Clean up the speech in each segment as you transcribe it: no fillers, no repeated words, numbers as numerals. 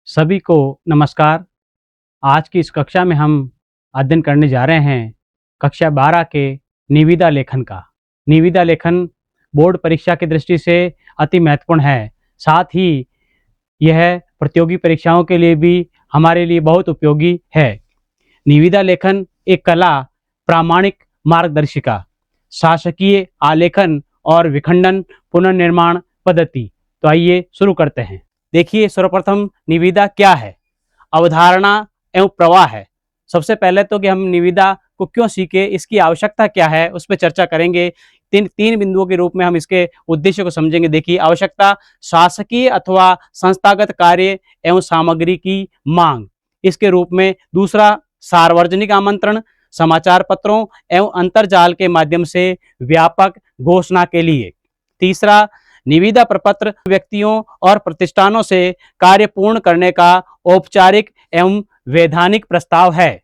सभी को नमस्कार। आज की इस कक्षा में हम अध्ययन करने जा रहे हैं कक्षा 12 के निविदा लेखन का। निविदा लेखन बोर्ड परीक्षा की दृष्टि से अति महत्वपूर्ण है। साथ ही यह प्रतियोगी परीक्षाओं के लिए भी हमारे लिए बहुत उपयोगी है। निविदा लेखन एक कला, प्रामाणिक मार्गदर्शिका, शासकीय आलेखन और विखंडन पुनर्निर्माण पद्धति। तो आइए शुरू करते हैं। देखिए, सर्वप्रथम निविदा क्या है? अवधारणा एवं प्रवाह है। सबसे पहले तो कि हम निविदा को क्यों सीखे, इसकी आवश्यकता क्या है, उस पर चर्चा करेंगे। तीन बिंदुओं के रूप में हम इसके उद्देश्य को समझेंगे। देखिए, आवश्यकता, शासकीय अथवा संस्थागत कार्य एवं सामग्री की मांग, इसके रूप में। दूसरा, सार्वजनिक आमंत्रण, समाचार पत्रों एवं अंतर्जाल के माध्यम से व्यापक घोषणा के लिए। तीसरा, निविदा प्रपत्र व्यक्तियों और प्रतिष्ठानों से कार्य पूर्ण करने का औपचारिक एवं वैधानिक प्रस्ताव है।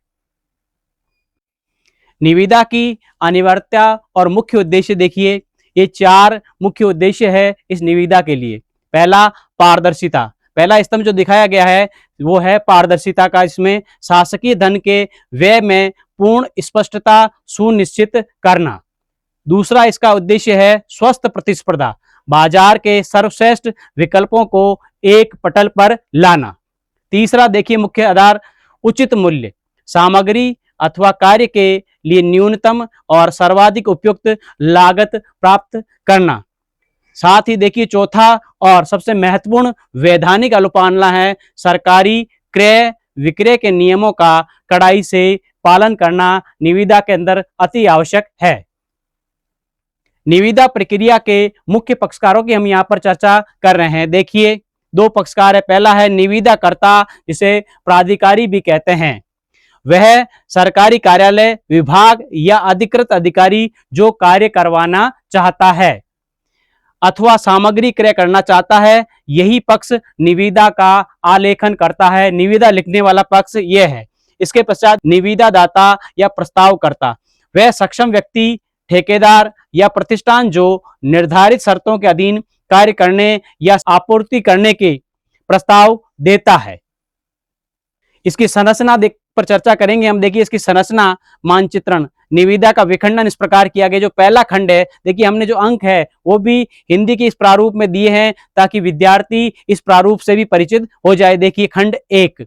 निविदा की अनिवार्यता और मुख्य उद्देश्य देखिए, ये 4 मुख्य उद्देश्य है इस निविदा के लिए। पहला, पारदर्शिता। पहला स्तंभ जो दिखाया गया है वो है पारदर्शिता का। इसमें शासकीय धन के व्यय में पूर्ण स्पष्टता सुनिश्चित करना। दूसरा इसका उद्देश्य है स्वस्थ प्रतिस्पर्धा, बाजार के सर्वश्रेष्ठ विकल्पों को एक पटल पर लाना। तीसरा देखिए, मुख्य आधार उचित मूल्य, सामग्री अथवा कार्य के लिए न्यूनतम और सर्वाधिक उपयुक्त लागत प्राप्त करना। साथ ही देखिए, चौथा और सबसे महत्वपूर्ण वैधानिक अनुपालना है सरकारी क्रय विक्रय के नियमों का कड़ाई से पालन करना निविदा के अंदर अति आवश्यक है। निविदा प्रक्रिया के मुख्य पक्षकारों की हम यहाँ पर चर्चा कर रहे हैं। देखिए, 2 पक्षकार है। पहला है निविदाकर्ता, जिसे प्राधिकारी भी कहते हैं। वह सरकारी कार्यालय, विभाग या अधिकृत अधिकारी जो कार्य करवाना चाहता है अथवा सामग्री क्रय करना चाहता है, यही पक्ष निविदा का आलेखन करता है। निविदा लिखने वाला पक्ष यह है। इसके पश्चात निविदादाता या प्रस्तावकर्ता, वह सक्षम व्यक्ति, ठेकेदार या प्रतिष्ठान जो निर्धारित शर्तों के अधीन कार्य करने या आपूर्ति करने के प्रस्ताव देता है। इसकी संरचना पर चर्चा करेंगे हम। देखिए, इसकी संरचना मानचित्रण। निविदा का विखंडन इस प्रकार किया गया। जो पहला खंड है, देखिए हमने जो अंक है वो भी हिंदी के इस प्रारूप में दिए हैं ताकि विद्यार्थी इस प्रारूप से भी परिचित हो जाए। देखिए, खंड 1,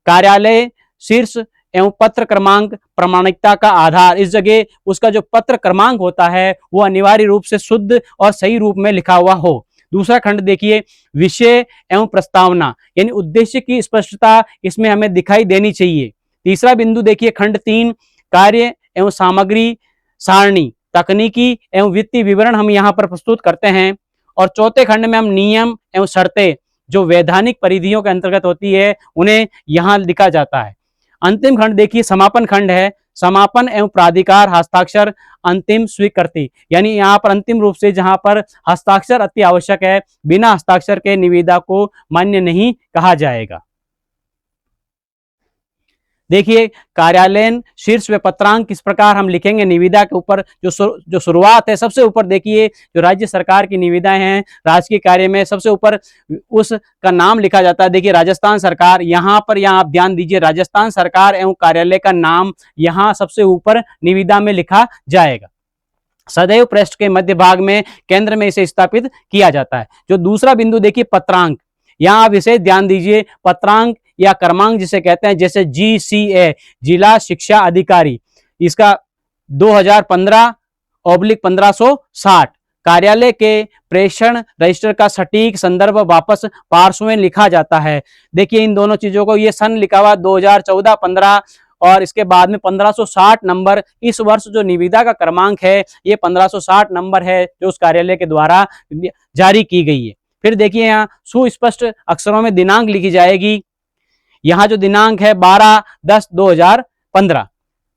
कार्यालय शीर्ष एवं पत्र क्रमांक प्रामाणिकता का आधार। इस जगह उसका जो पत्र क्रमांक होता है वो अनिवार्य रूप से शुद्ध और सही रूप में लिखा हुआ हो। दूसरा खंड देखिए, विषय एवं प्रस्तावना, यानी उद्देश्य की स्पष्टता इसमें हमें दिखाई देनी चाहिए। तीसरा बिंदु देखिए, खंड 3, कार्य एवं सामग्री सारणी, तकनीकी एवं वित्तीय विवरण हम यहाँ पर प्रस्तुत करते हैं। और चौथे खंड में हम नियम एवं शर्तें जो वैधानिक परिधियों के अंतर्गत होती है उन्हें यहाँ लिखा जाता है। अंतिम खंड देखिए, समापन खंड है। समापन एवं प्राधिकार हस्ताक्षर अंतिम स्वीकृति, यानी यहाँ पर अंतिम रूप से जहाँ पर हस्ताक्षर अति आवश्यक है, बिना हस्ताक्षर के निविदा को मान्य नहीं कहा जाएगा। देखिए, कार्यालयन शीर्ष व पत्रांक किस प्रकार हम लिखेंगे निविदा के ऊपर। जो शुरुआत है, सबसे ऊपर देखिए जो राज्य सरकार की निविदाएं हैं, राजकीय कार्य में सबसे ऊपर उसका नाम लिखा जाता है। देखिए, राजस्थान सरकार, यहाँ आप ध्यान दीजिए, राजस्थान सरकार एवं कार्यालय का नाम यहाँ सबसे ऊपर निविदा में लिखा जाएगा। सदैव पृष्ठ के मध्य भाग में केंद्र में इसे स्थापित किया जाता है। जो दूसरा बिंदु देखिए, पत्रांक, यहाँ आप इसे ध्यान दीजिए। पत्रांक या क्रमांक जिसे कहते हैं, जैसे GCA, जिला शिक्षा अधिकारी, इसका 2015/1560, कार्यालय के प्रेषण रजिस्टर का सटीक संदर्भ वापस पार्श्व में लिखा जाता है। देखिए, इन दोनों चीजों को, ये सन लिखा हुआ 2014-15 और इसके बाद में 1560 नंबर। इस वर्ष जो निविदा का क्रमांक है ये 1560 नंबर है जो उस कार्यालय के द्वारा जारी की गई है। फिर देखिए, यहाँ सुस्पष्ट अक्षरों में दिनांक लिखी जाएगी। यहाँ जो दिनांक है 12/10/2015,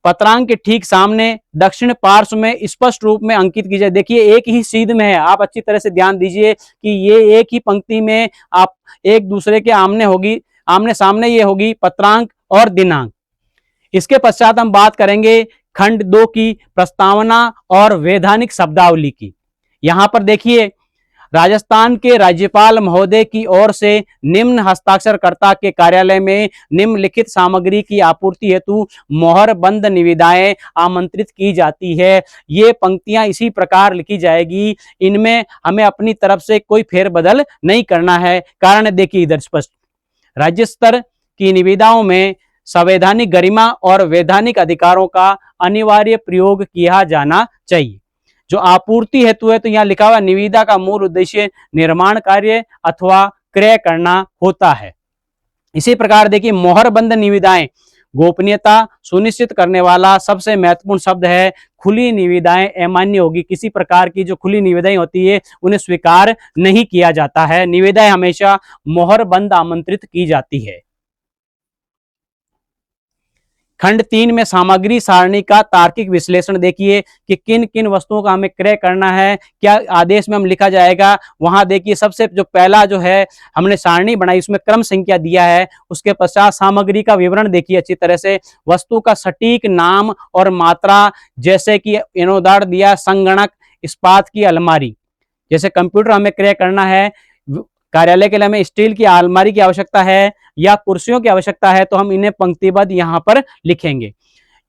पत्रांक के ठीक सामने दक्षिण पार्श्व में स्पष्ट रूप में अंकित की जाए। देखिए, एक ही सीध में है, आप अच्छी तरह से ध्यान दीजिए कि ये एक ही पंक्ति में आप एक दूसरे के आमने सामने ये होगी पत्रांक और दिनांक। इसके पश्चात हम बात करेंगे खंड 2 की, प्रस्तावना और वैधानिक शब्दावली की। यहाँ पर देखिए, राजस्थान के राज्यपाल महोदय की ओर से निम्न हस्ताक्षरकर्ता के कार्यालय में निम्नलिखित सामग्री की आपूर्ति हेतु मोहरबंद निविदाएं आमंत्रित की जाती है। ये पंक्तियां इसी प्रकार लिखी जाएगी, इनमें हमें अपनी तरफ से कोई फेरबदल नहीं करना है। कारण देखिए इधर स्पष्ट, राज्य स्तर की निविदाओं में संवैधानिक गरिमा और वैधानिक अधिकारों का अनिवार्य प्रयोग किया जाना चाहिए। जो आपूर्ति हेतु है तो यहाँ लिखा हुआ निविदा का मूल उद्देश्य निर्माण कार्य अथवा क्रय करना होता है। इसी प्रकार देखिए मोहरबंद निविदाएं गोपनीयता सुनिश्चित करने वाला सबसे महत्वपूर्ण शब्द है। खुली निविदाएं अमान्य होगी, किसी प्रकार की जो खुली निविदाएं होती है उन्हें स्वीकार नहीं किया जाता है। निविदाएं हमेशा मोहरबंद आमंत्रित की जाती है। खंड 3 में सामग्री सारणी का तार्किक विश्लेषण देखिए कि किन किन वस्तुओं का हमें क्रय करना है, क्या आदेश में हम लिखा जाएगा। वहां देखिए सबसे जो पहला जो है हमने सारणी बनाई, उसमें क्रम संख्या दिया है। उसके पश्चात सामग्री का विवरण देखिए अच्छी तरह से, वस्तु का सटीक नाम और मात्रा, जैसे कि उदाहरण दिया संगणक, इस्पात की अलमारी। जैसे कंप्यूटर हमें क्रय करना है, कार्यालय के लिए हमें स्टील की अलमारी की आवश्यकता है या कुर्सियों की आवश्यकता है, तो हम इन्हें पंक्तिबद्ध यहां पर लिखेंगे।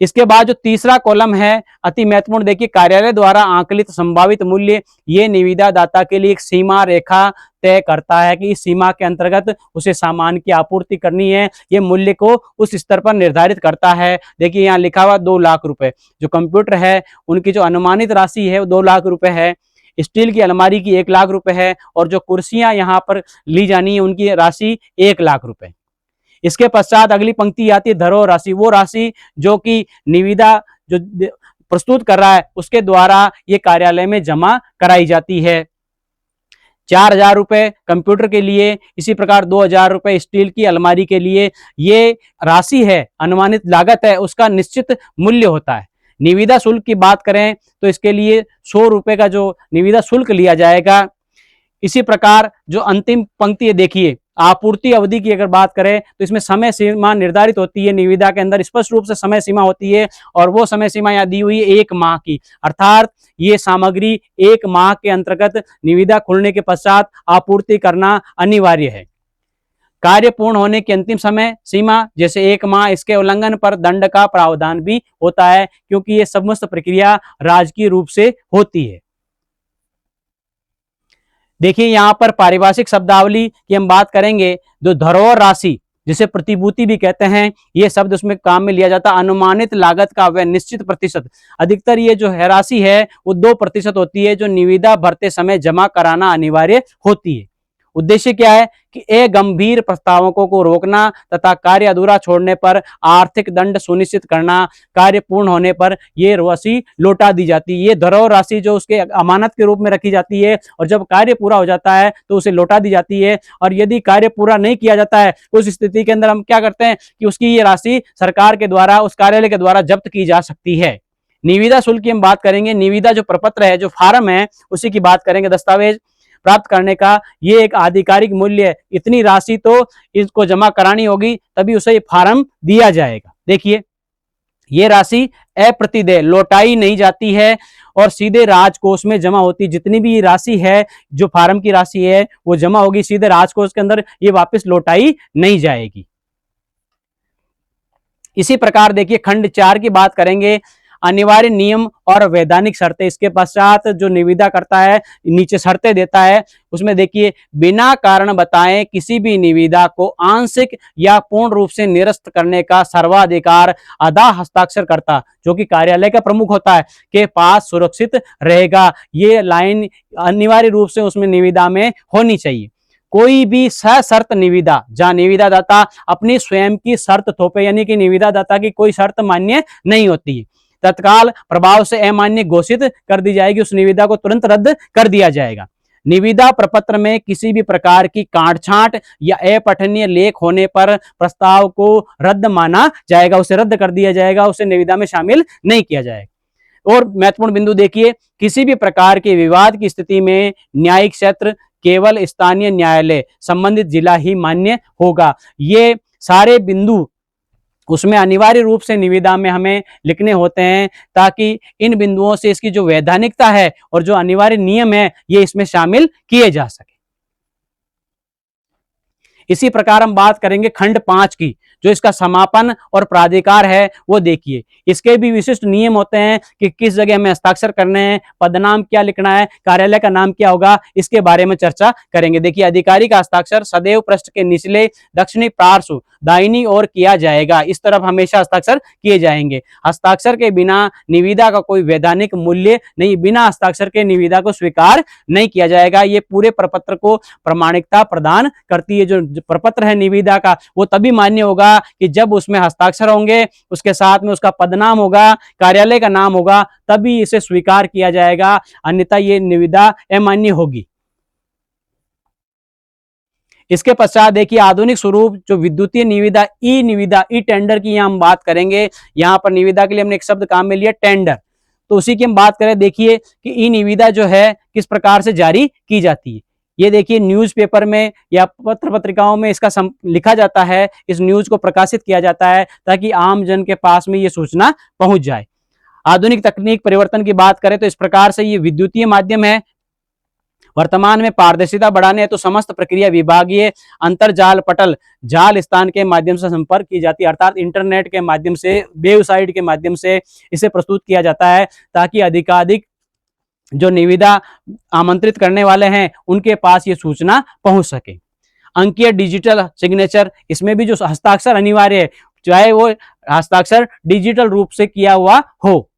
इसके बाद जो तीसरा कॉलम है अति महत्वपूर्ण देखिए, कार्यालय द्वारा आंकलित संभावित मूल्य। ये निविदा दाता के लिए एक सीमा रेखा तय करता है कि इस सीमा के अंतर्गत उसे सामान की आपूर्ति करनी है। ये मूल्य को उस स्तर पर निर्धारित करता है। देखिए यहाँ लिखा हुआ 2 लाख रुपए। जो कंप्यूटर है उनकी जो अनुमानित राशि है वो 2 लाख रुपए है। स्टील की अलमारी की 1 लाख रुपए है और जो कुर्सियां यहां पर ली जानी है उनकी राशि 1 लाख रुपए। इसके पश्चात अगली पंक्ति आती है धरोहर राशि, वो राशि जो कि निविदा जो प्रस्तुत कर रहा है उसके द्वारा ये कार्यालय में जमा कराई जाती है। 4,000 रुपए कंप्यूटर के लिए, इसी प्रकार 2,000 रुपए स्टील की अलमारी के लिए। ये राशि है, अनुमानित लागत है, उसका निश्चित मूल्य होता है। निविदा शुल्क की बात करें तो इसके लिए 100 रुपए का जो निविदा शुल्क लिया जाएगा। इसी प्रकार जो अंतिम पंक्ति है देखिए, आपूर्ति अवधि की अगर बात करें तो इसमें समय सीमा निर्धारित होती है। निविदा के अंदर स्पष्ट रूप से समय सीमा होती है और वो समय सीमा यहाँ दी हुई है 1 माह की, अर्थात ये सामग्री 1 माह के अंतर्गत निविदा खुलने के पश्चात आपूर्ति करना अनिवार्य है। कार्य पूर्ण होने की अंतिम समय सीमा जैसे 1 माह, इसके उल्लंघन पर दंड का प्रावधान भी होता है, क्योंकि ये समस्त प्रक्रिया राजकीय रूप से होती है। देखिए यहां पर पारिभाषिक शब्दावली की हम बात करेंगे। जो धरोहर राशि जिसे प्रतिभूति भी कहते हैं, ये शब्द उसमें काम में लिया जाता है। अनुमानित लागत का वह निश्चित प्रतिशत, अधिकतर ये जो है राशि है वो 2% होती है, जो निविदा भरते समय जमा कराना अनिवार्य होती है। उद्देश्य क्या है कि गंभीर प्रस्तावकों को रोकना तथा कार्य अधूरा छोड़ने पर आर्थिक दंड सुनिश्चित करना। कार्य पूर्ण होने पर ये राशि लौटा दी जाती है। ये धरोहर राशि जो उसके अमानत के रूप में रखी जाती है और जब कार्य पूरा हो जाता है तो उसे लौटा दी जाती है। और यदि कार्य पूरा नहीं किया जाता है उस स्थिति के अंदर हम क्या करते हैं कि उसकी ये राशि सरकार के द्वारा, उस कार्यालय के द्वारा जब्त की जा सकती है। निविदा शुल्क की हम बात करेंगे। निविदा जो प्रपत्र है, जो फार्म है, उसी की बात करेंगे। दस्तावेज प्राप्त करने का ये एक आधिकारिक मूल्य है, इतनी राशि तो इसको जमा करानी होगी तभी उसे ये फार्म दिया जाएगा। देखिए ये राशि अप्रतिदेय लौटाई नहीं जाती है और सीधे राजकोष में जमा होती है। जितनी भी राशि है, जो फार्म की राशि है, वो जमा होगी सीधे राजकोष के अंदर, ये वापस लौटाई नहीं जाएगी। इसी प्रकार देखिए खंड 4 की बात करेंगे। अनिवार्य नियम और वैधानिक शर्तें। इसके पश्चात जो निविदा करता है नीचे शर्तें देता है, उसमें देखिए बिना कारण बताए किसी भी निविदा को आंशिक या पूर्ण रूप से निरस्त करने का सर्वाधिकार अदा हस्ताक्षरकर्ता, जो कि कार्यालय का प्रमुख होता है, के पास सुरक्षित रहेगा। ये लाइन अनिवार्य रूप से उसमें निविदा में होनी चाहिए। कोई भी सशर्त निविदा, जहां निविदा दाता अपनी स्वयं की शर्त थोपे, यानी कि निविदा दाता की कोई शर्त मान्य नहीं होती है, तत्काल प्रभाव से अमान्य घोषित कर दी जाएगी। उस निविदा को तुरंत रद्द कर दिया जाएगा। निविदा प्रपत्र में किसी भी प्रकार की काटछांट या अपठनीय लेख होने पर प्रस्ताव को रद्द माना जाएगा, उसे रद्द कर दिया जाएगा, उसे निविदा में शामिल नहीं किया जाएगा। और महत्वपूर्ण बिंदु देखिए, किसी भी प्रकार के विवाद की स्थिति में न्यायिक क्षेत्र केवल स्थानीय न्यायालय संबंधित जिला ही मान्य होगा। ये सारे बिंदु उसमें अनिवार्य रूप से निविदा में हमें लिखने होते हैं, ताकि इन बिंदुओं से इसकी जो वैधानिकता है और जो अनिवार्य नियम है ये इसमें शामिल किए जा सके। इसी प्रकार हम बात करेंगे खंड 5 की, जो इसका समापन और प्राधिकार है वो देखिए। इसके भी विशिष्ट नियम होते हैं कि किस जगह हमें हस्ताक्षर करने हैं, पदनाम क्या लिखना है, कार्यालय का नाम क्या होगा, इसके बारे में चर्चा करेंगे। देखिए, अधिकारी का हस्ताक्षर सदैव पृष्ठ के निचले दक्षिणी पार्श्व दाहिनी ओर किया जाएगा। इस तरफ हमेशा हस्ताक्षर किए जाएंगे। हस्ताक्षर के बिना निविदा का कोई वैधानिक मूल्य नहीं, बिना हस्ताक्षर के निविदा को स्वीकार नहीं किया जाएगा। ये पूरे प्रपत्र को प्रामाणिकता प्रदान करती है। जो प्रपत्र है निविदा का वो तभी मान्य होगा कि जब उसमें हस्ताक्षर होंगे, उसके साथ में उसका पदनाम होगा, कार्यालय का नाम होगा, तभी इसे स्वीकार किया जाएगा, अन्यथा ये निविदा अमान्य होगी। इसके पश्चात देखिए आधुनिक स्वरूप जो विद्युतीय निविदा, ई टेंडर की यहाँ हम बात करेंगे। यहाँ पर निविदा के लिए हमने एक शब्द काम में लिया टेंडर, तो उसी की हम बात करें। देखिए कि ई निविदा जो है किस प्रकार से जारी की जाती है। ये देखिए न्यूज़पेपर में या पत्र पत्रिकाओं में इसका लिखा जाता है, इस न्यूज को प्रकाशित किया जाता है ताकि आम जन के पास में ये सूचना पहुंच जाए। आधुनिक तकनीक परिवर्तन की बात करें तो इस प्रकार से ये विद्युतीय माध्यम है। वर्तमान में पारदर्शिता बढ़ाने है तो समस्त प्रक्रिया विभागीय अंतरजाल पटल जाल स्थान के माध्यम से संपर्क की जाती है, अर्थात इंटरनेट के माध्यम से, वेबसाइट के माध्यम से इसे प्रस्तुत किया जाता है, ताकि अधिकाधिक जो निविदा आमंत्रित करने वाले हैं उनके पास ये सूचना पहुंच सके। अंकीय डिजिटल सिग्नेचर, इसमें भी जो हस्ताक्षर अनिवार्य है, चाहे वो हस्ताक्षर डिजिटल रूप से किया हुआ हो।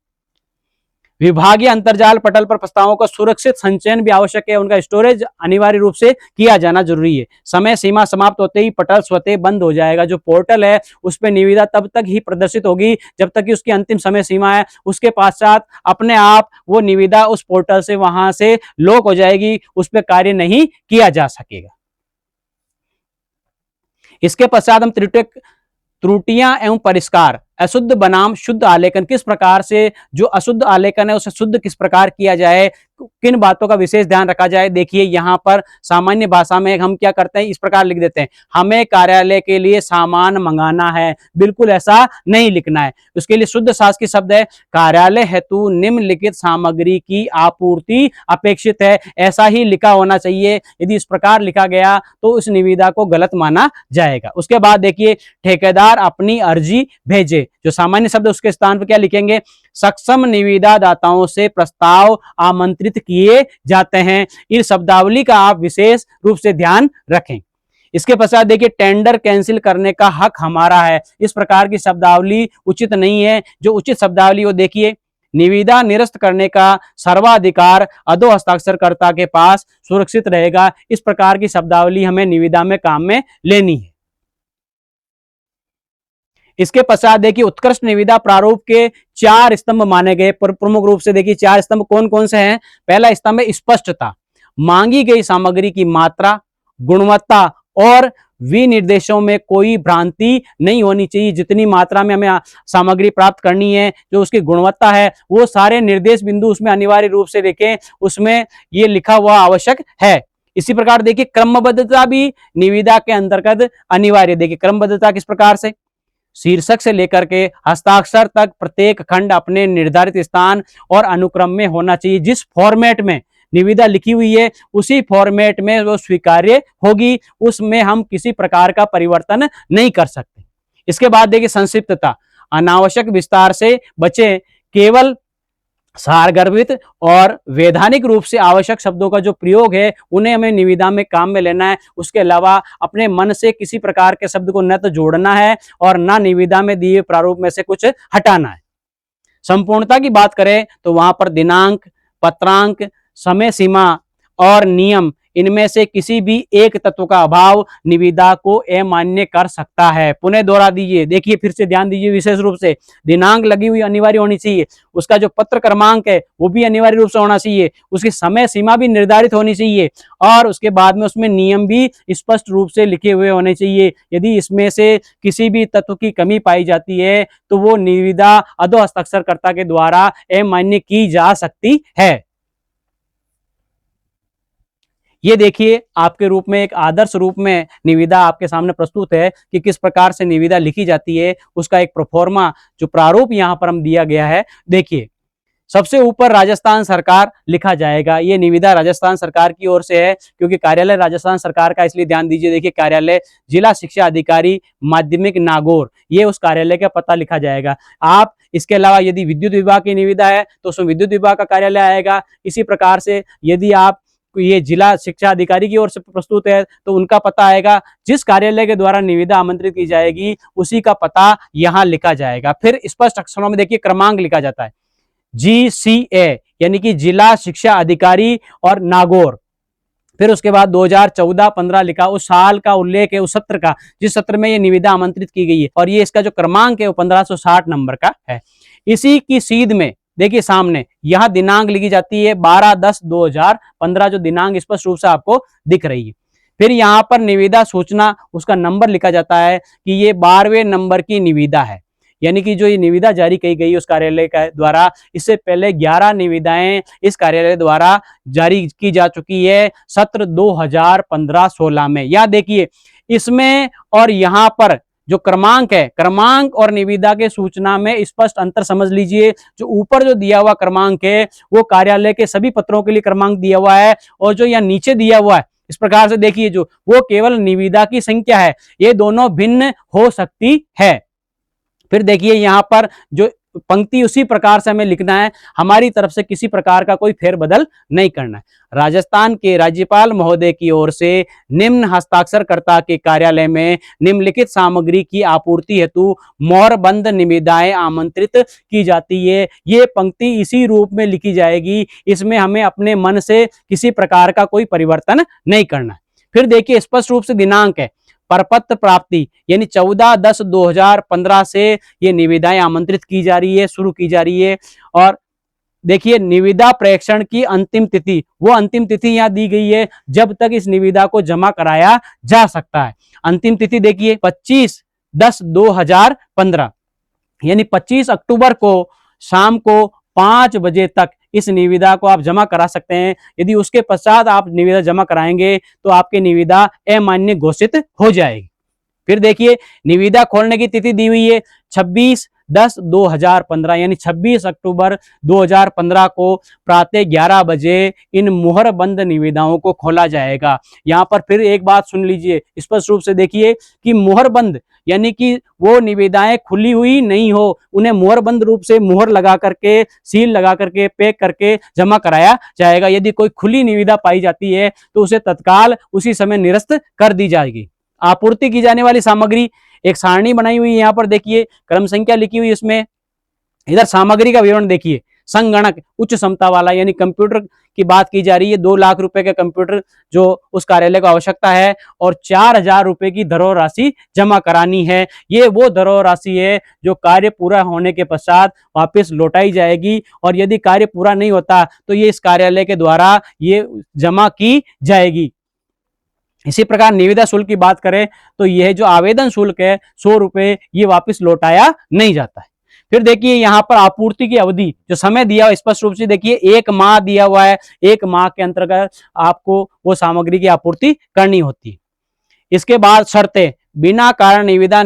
विभागीय अंतरजाल पटल पर प्रस्तावों का सुरक्षित संचयन भी आवश्यक है, उनका स्टोरेज अनिवार्य रूप से किया जाना जरूरी है। समय सीमा समाप्त होते ही पटल स्वतः बंद हो जाएगा। जो पोर्टल है उस पर निविदा तब तक ही प्रदर्शित होगी जब तक कि उसकी अंतिम समय सीमा है। उसके पश्चात अपने आप वो निविदा उस पोर्टल से वहां से लॉक हो जाएगी, उस पर कार्य नहीं किया जा सकेगा। इसके पश्चात हम त्रुटियां एवं परिष्कार, अशुद्ध बनाम शुद्ध आलेखन, किस प्रकार से जो अशुद्ध आलेखन है उसे शुद्ध किस प्रकार किया जाए, किन बातों का विशेष ध्यान रखा जाए। देखिए यहाँ पर सामान्य भाषा में हम क्या करते हैं, इस प्रकार लिख देते हैं, हमें कार्यालय के लिए सामान मंगाना है, बिल्कुल ऐसा नहीं लिखना है। उसके लिए शुद्ध शासकीय शब्द है, कार्यालय हेतु निम्नलिखित सामग्री की आपूर्ति अपेक्षित है, ऐसा ही लिखा होना चाहिए। यदि इस प्रकार लिखा गया तो इस निविदा को गलत माना जाएगा। उसके बाद देखिए ठेकेदार अपनी अर्जी भेजे, जो सामान्य शब्द उसके स्थान पर क्या लिखेंगे, सक्षम निविदा दाताओं से प्रस्ताव आमंत्रित किए जाते हैं। इस शब्दावली का आप विशेष रूप से ध्यान रखें। इसके पश्चात देखिए टेंडर कैंसिल करने का हक हमारा है, इस प्रकार की शब्दावली उचित नहीं है। जो उचित शब्दावली वो देखिए, निविदा निरस्त करने का सर्वाधिकार अधो हस्ताक्षरकर्ता के पास सुरक्षित रहेगा। इस प्रकार की शब्दावली हमें निविदा में काम में लेनी है। इसके पश्चात देखिए उत्कृष्ट निविदा प्रारूप के 4 स्तंभ माने गए। प्रमुख रूप से देखिए 4 स्तंभ कौन कौन से हैं। पहला स्तंभ है स्पष्टता, मांगी गई सामग्री की मात्रा, गुणवत्ता और विनिर्देशों में कोई भ्रांति नहीं होनी चाहिए। जितनी मात्रा में हमें सामग्री प्राप्त करनी है, जो उसकी गुणवत्ता है, वो सारे निर्देश बिंदु उसमें अनिवार्य रूप से देखें, उसमें ये लिखा हुआ आवश्यक है। इसी प्रकार देखिए क्रमबद्धता भी निविदा के अंतर्गत अनिवार्य। देखिए क्रमबद्धता किस प्रकार से, शीर्षक से लेकर के हस्ताक्षर तक प्रत्येक खंड अपने निर्धारित स्थान और अनुक्रम में होना चाहिए। जिस फॉर्मेट में निविदा लिखी हुई है उसी फॉर्मेट में वो स्वीकार्य होगी, उसमें हम किसी प्रकार का परिवर्तन नहीं कर सकते। इसके बाद देखिए संक्षिप्तता, अनावश्यक विस्तार से बचे, केवल सारगर्भित और वैधानिक रूप से आवश्यक शब्दों का जो प्रयोग है उन्हें हमें निविदा में काम में लेना है। उसके अलावा अपने मन से किसी प्रकार के शब्द को न तो जोड़ना है और न निविदा में दिए प्रारूप में से कुछ हटाना है। संपूर्णता की बात करें तो वहां पर दिनांक, पत्रांक, समय सीमा और नियम, इनमें से किसी भी एक तत्व का अभाव निविदा को अमान्य कर सकता है। पुनः दोहरा दीजिए, देखिए फिर से ध्यान दीजिए, विशेष रूप से दिनांक लगी हुई अनिवार्य होनी चाहिए, उसका जो पत्र क्रमांक है वो भी अनिवार्य रूप से होना चाहिए, उसकी समय सीमा भी निर्धारित होनी चाहिए और उसके बाद में उसमें नियम भी स्पष्ट रूप से लिखे हुए होने चाहिए। यदि इसमें से किसी भी तत्व की कमी पाई जाती है तो वो निविदा अधो हस्ताक्षरकर्ता के द्वारा अमान्य की जा सकती है। ये देखिए आपके रूप में एक आदर्श रूप में निविदा आपके सामने प्रस्तुत है कि किस प्रकार से निविदा लिखी जाती है, उसका एक प्रोफॉर्मा जो प्रारूप यहाँ पर हम दिया गया है। देखिए सबसे ऊपर राजस्थान सरकार लिखा जाएगा। ये निविदा राजस्थान सरकार की ओर से है, क्योंकि कार्यालय राजस्थान सरकार का, इसलिए ध्यान दीजिए। देखिए कार्यालय जिला शिक्षा अधिकारी माध्यमिक नागौर, ये उस कार्यालय का पता लिखा जाएगा। आप इसके अलावा यदि विद्युत विभाग की निविदा है तो उसमें विद्युत विभाग का कार्यालय आएगा। इसी प्रकार से यदि आप ये जिला शिक्षा अधिकारी की ओर से प्रस्तुत है तो उनका पता आएगा। जिस कार्यालय के द्वारा निविदा आमंत्रित की जाएगी उसी का पता यहाँ लिखा जाएगा। फिर स्पष्ट अक्षरों में देखिए क्रमांक लिखा जाता है, GCA यानी कि जिला शिक्षा अधिकारी और नागौर। फिर उसके बाद 2014-15 लिखा, उस साल का उल्लेख है, उस सत्र का जिस सत्र में ये निविदा आमंत्रित की गई है, और ये इसका जो क्रमांक है वो 1560 नंबर का है। इसी की सीध में देखिए सामने यहां दिनांक लिखी जाती है 12/10/2015, जो दिनांक स्पष्ट रूप से आपको दिख रही है। फिर यहाँ पर निविदा सूचना, उसका नंबर लिखा जाता है कि ये 12वें नंबर की निविदा है, यानी कि जो ये निविदा जारी की गई उस कार्यालय का द्वारा, इससे पहले 11 निविदाएं इस कार्यालय द्वारा जारी की जा चुकी है सत्र 2015-16 में। या देखिए इसमें और यहाँ पर जो क्रमांक है, क्रमांक और निविदा के सूचना में स्पष्ट अंतर समझ लीजिए। जो ऊपर जो दिया हुआ क्रमांक है वो कार्यालय के सभी पत्रों के लिए क्रमांक दिया हुआ है, और जो यहाँ नीचे दिया हुआ है इस प्रकार से देखिए जो वो केवल निविदा की संख्या है। ये दोनों भिन्न हो सकती है। फिर देखिए यहाँ पर जो पंक्ति उसी प्रकार से हमें लिखना है, हमारी तरफ से किसी प्रकार का कोई फेरबदल नहीं करना है। राजस्थान के राज्यपाल महोदय की ओर से निम्न हस्ताक्षरकर्ता के कार्यालय में निम्नलिखित सामग्री की आपूर्ति हेतु मोहरबंद निविदाएं आमंत्रित की जाती है। ये पंक्ति इसी रूप में लिखी जाएगी, इसमें हमें अपने मन से किसी प्रकार का कोई परिवर्तन नहीं करना है। फिर देखिए स्पष्ट रूप से दिनांक है, परपत्र प्राप्ति यानी 14/10/2015 से ये निविदाएं आमंत्रित की जा रही है, शुरू की जा रही है। और देखिए निविदा प्रेषण की अंतिम तिथि, वो अंतिम तिथि यहाँ दी गई है जब तक इस निविदा को जमा कराया जा सकता है। अंतिम तिथि देखिए 25/10/2015 यानी 25 अक्टूबर को शाम को 5 बजे तक इस निविदा को आप जमा करा सकते हैं। यदि उसके पश्चात आप निविदा जमा कराएंगे तो आपकी निविदा अमान्य घोषित हो जाएगी। फिर देखिए निविदा खोलने की तिथि दी हुई है 26/10/2015 यानी 26 अक्टूबर 2015 को प्रातः 11 बजे इन मुहरबंद निविदाओं को खोला जाएगा। यहाँ पर फिर एक बात सुन लीजिए, स्पष्ट रूप से देखिए कि मुहरबंद यानी कि वो निविदाएं खुली हुई नहीं हो, उन्हें मुहरबंद रूप से मुहर लगा करके, सील लगा करके, पैक करके जमा कराया जाएगा। यदि कोई खुली निविदा पाई जाती है तो उसे तत्काल उसी समय निरस्त कर दी जाएगी। आपूर्ति की जाने वाली सामग्री एक सारणी बनाई हुई है, यहाँ पर देखिए क्रम संख्या लिखी हुई है इसमें। इधर सामग्री का विवरण देखिए, संगणक उच्च क्षमता वाला यानी कंप्यूटर की बात की जा रही है। 2 लाख रुपए का कंप्यूटर जो उस कार्यालय को आवश्यकता है, और 4,000 रुपए की धरोहर राशि जमा करानी है। ये वो धरोहर राशि है जो कार्य पूरा होने के पश्चात वापस लौटाई जाएगी, और यदि कार्य पूरा नहीं होता तो ये इस कार्यालय के द्वारा ये जमा की जाएगी। इसी प्रकार निविदा शुल्क की बात करें तो यह जो आवेदन शुल्क है 100 रुपए, ये वापस लौटाया नहीं जाता है। फिर देखिए यहाँ पर आपूर्ति की अवधि, जो समय दिया हुआ स्पष्ट रूप से देखिए 1 माह दिया हुआ है। 1 माह के अंतर्गत आपको वो सामग्री की आपूर्ति करनी होती है। इसके बाद शर्तें, बिना कारण निविदा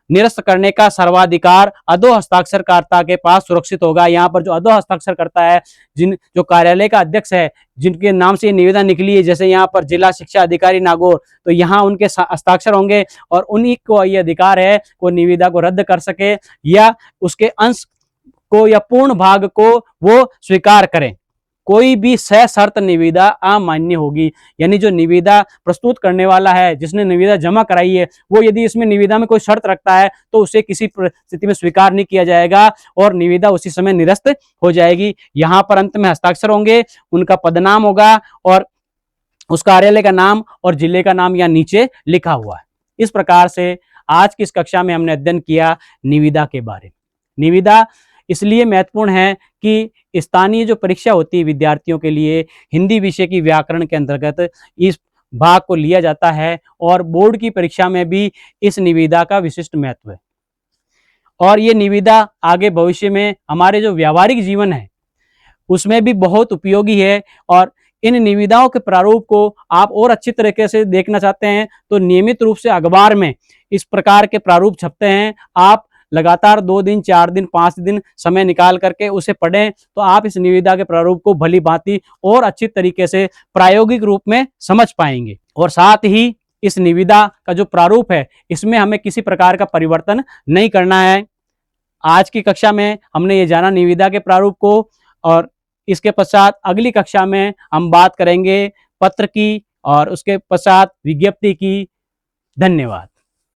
निरस्त करने का सर्वाधिकार अधो हस्ताक्षरकर्ता के पास सुरक्षित होगा। यहाँ पर जो अधो हस्ताक्षरकर्ता है, जो कार्यालय का अध्यक्ष है, जिनके नाम से निविदा निकली है, जैसे यहाँ पर जिला शिक्षा अधिकारी नागौर, तो यहाँ उनके हस्ताक्षर होंगे और उन्हीं को ये अधिकार है को निविदा को रद्द कर सके या उसके अंश को या पूर्ण भाग को वो स्वीकार करें। कोई भी सशर्त निविदा अमान्य होगी, यानी जो निविदा प्रस्तुत करने वाला है, जिसने निविदा जमा कराई है, वो यदि इसमें निविदा में कोई शर्त रखता है तो उसे किसी परिस्थिति में स्वीकार नहीं किया जाएगा और निविदा उसी समय निरस्त हो जाएगी। यहाँ पर अंत में हस्ताक्षर होंगे, उनका पदनाम होगा और उस कार्यालय का नाम और जिले का नाम यहाँ नीचे लिखा हुआ है। इस प्रकार से आज की इस कक्षा में हमने अध्ययन किया निविदा के बारे में। निविदा इसलिए महत्वपूर्ण है कि स्थानीय जो परीक्षा होती है विद्यार्थियों के लिए, हिंदी विषय की व्याकरण के अंतर्गत इस भाग को लिया जाता है और बोर्ड की परीक्षा में भी इस निविदा का विशिष्ट महत्व है। और ये निविदा आगे भविष्य में हमारे जो व्यावहारिक जीवन है उसमें भी बहुत उपयोगी है। और इन निविदाओं के प्रारूप को आप और अच्छी तरीके से देखना चाहते हैं तो नियमित रूप से अखबार में इस प्रकार के प्रारूप छपते हैं। आप लगातार 2 दिन, 4 दिन, 5 दिन समय निकाल करके उसे पढ़ें तो आप इस निविदा के प्रारूप को भली भांति और अच्छी तरीके से प्रायोगिक रूप में समझ पाएंगे। और साथ ही इस निविदा का जो प्रारूप है इसमें हमें किसी प्रकार का परिवर्तन नहीं करना है। आज की कक्षा में हमने ये जाना निविदा के प्रारूप को, और इसके पश्चात अगली कक्षा में हम बात करेंगे पत्र की और उसके पश्चात विज्ञप्ति की। धन्यवाद।